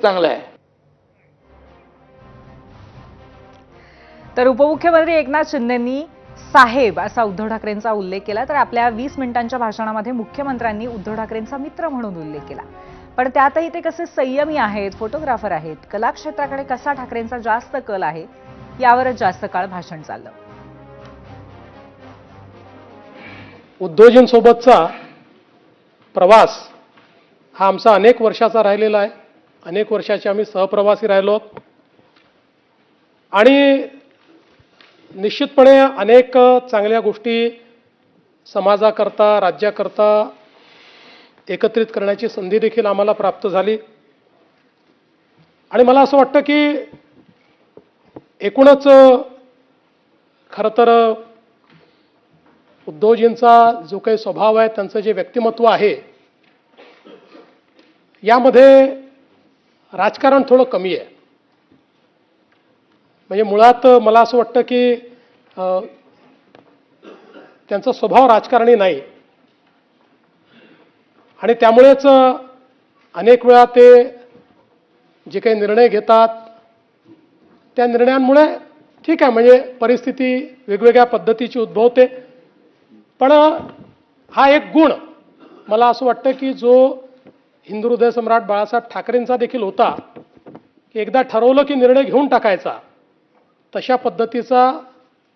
चांगलं आहे. तर उपमुख्यमंत्री एकनाथ शिंदेंनी साहेब असा उद्धव ठाकरेंचा उल्लेख केला. तर आपल्या 20 मिनिटांच्या भाषणामध्ये मुख्यमंत्र्यांनी उद्धव ठाकरेंचा मित्र म्हणून उल्लेख केला. पण त्यातही ते कसे संयमी आहेत, फोटोग्राफर आहेत, कला क्षेत्राकडे कसा ठाकरेंचा जास्त कल आहे यावरच जास्त काळ भाषण चाललं. उद्योजींसोबतचा प्रवास हा आमचा अनेक वर्षाचा राहिलेला आहे. अनेक वर्षाचे आम्ही सहप्रवासी राहिलो आणि निश्चितपणे अनेक चांगल्या गोष्टी समाजाकरता, राज्याकरता एकत्रित करण्याची संधी देखील आम्हाला प्राप्त झाली. आणि मला असं वाटतं की एकूणच खरं तर उद्धवजींचा जो काही स्वभाव आहे, त्यांचं जे व्यक्तिमत्व आहे, यामध्ये राजकारण थोडं कमी आहे. म्हणजे मुळात मला असं वाटतं की त्यांचा स्वभाव राजकारणी नाही आणि त्यामुळेच अनेक वेळा ते जे काही निर्णय घेतात त्या निर्णयांमुळे ठीक आहे, म्हणजे परिस्थिती वेगवेगळ्या पद्धतीची उद्भवते. पण हा एक गुण मला असं वाटतं की जो हिंदू हृदय सम्राट बाळासाहेब ठाकरेंचा देखील होता, की एकदा ठरवलं की निर्णय घेऊन टाकायचा, तशा पद्धतीचा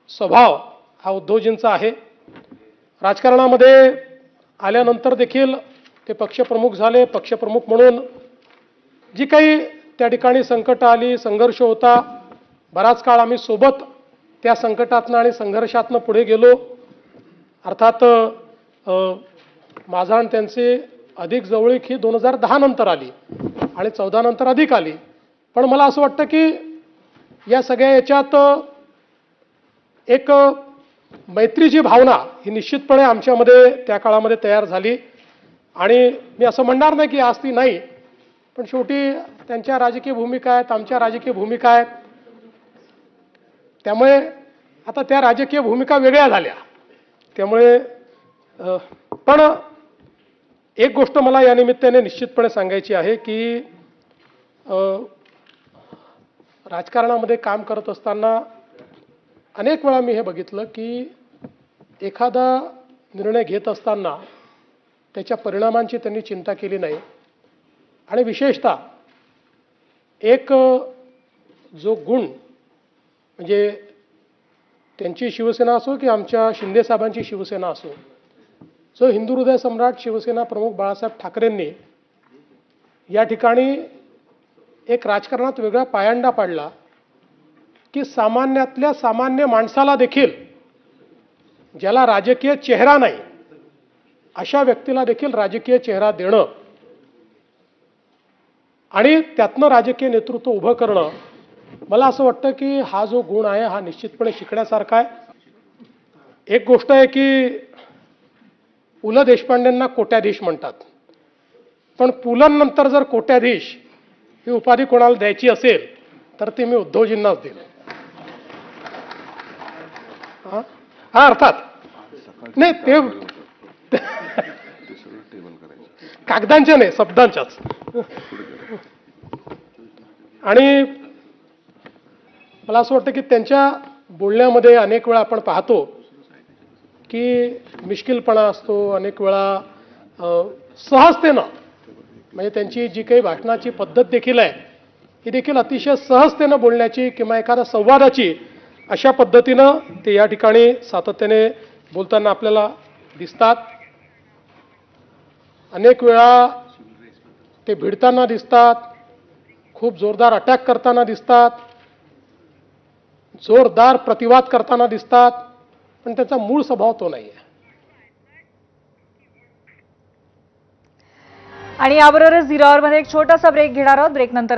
स्वभाव हा उद्धवजींचा आहे. राजकारणामध्ये आल्यानंतर देखील ते पक्षप्रमुख झाले. पक्षप्रमुख म्हणून जी काही त्या ठिकाणी संकट आली, संघर्ष होता, बराच काळ आम्ही सोबत त्या संकटातनं आणि संघर्षातनं पुढे गेलो. अर्थात माझा आणि त्यांचे अधिक जवळीक ही 2010 नंतर आली आणि 14 नंतर अधिक आली. पण मला असं वाटतं की या सगळ्या याच्यात एक मैत्रीची भावना ही निश्चितपणे आमच्यामध्ये त्या काळामध्ये तयार झाली. आणि मी असं म्हणणार नाही की आज ती नाही, पण शेवटी त्यांच्या राजकीय भूमिका आहेत, आमच्या राजकीय भूमिका आहेत. त्यामुळे आता त्या राजकीय भूमिका वेगळ्या झाल्या. त्यामुळे पण एक गोष्ट मला या निमित्ताने निश्चितपणे सांगायची आहे की राजकारणामध्ये काम करत असताना अनेक वेळा मी हे बघितलं की एखादा निर्णय घेत असताना त्याच्या परिणामांची त्यांनी चिंता केली नाही. आणि विशेषतः एक जो गुण म्हणजे त्यांची शिवसेना असो की आमच्या शिंदेसाहेबांची शिवसेना असो, जो हिंदू हृदय सम्राट शिवसेना प्रमुख बाळासाहेब ठाकरेंनी या ठिकाणी एक राजकारणात वेगळा पायंडा पाडला की सामान्यातल्या सामान्य माणसाला देखील, ज्याला राजकीय चेहरा नाही, अशा व्यक्तीला देखील राजकीय चेहरा देणं आणि त्यातनं राजकीय नेतृत्व उभं करणं, मला असं वाटतं की हा जो गुण आहे हा निश्चितपणे शिकण्यासारखा आहे. एक गोष्ट आहे की पु ल देशपांडेंना कोट्याधीश म्हणतात, पण पुलंनंतर जर कोट्याधीश ही उपाधी कोणाला द्यायची असेल तर ती मी उद्धवजींनाच देईल. हा अर्थात नाही, ते कागदांच्या नाही, शब्दांच्याच. आणि मला असं वाटतं की त्यांच्या बोलण्यामध्ये अनेक वेळा आपण पाहतो की मिश्किलपणा असतो, अनेक वेळा सहजतेनं, म्हणजे त्यांची जी काही भाषणाची पद्धत देखील आहे ही देखील अतिशय सहजतेनं बोलण्याची किंवा एखाद्या संवादाची अशा पद्धतीनं ते या ठिकाणी सातत्याने बोलताना आपल्याला दिसतात. अनेक वेळा ते भिडताना दिसतात, खूप जोरदार अटॅक करताना दिसतात, जोरदार प्रतिवाद करताना दिसतात, पण त्याचा मूळ स्वभाव तो नाही आहे. आणि याबरोबरच झिरो आवरमध्ये एक छोटासा ब्रेक घेणार आहोत. ब्रेकनंतर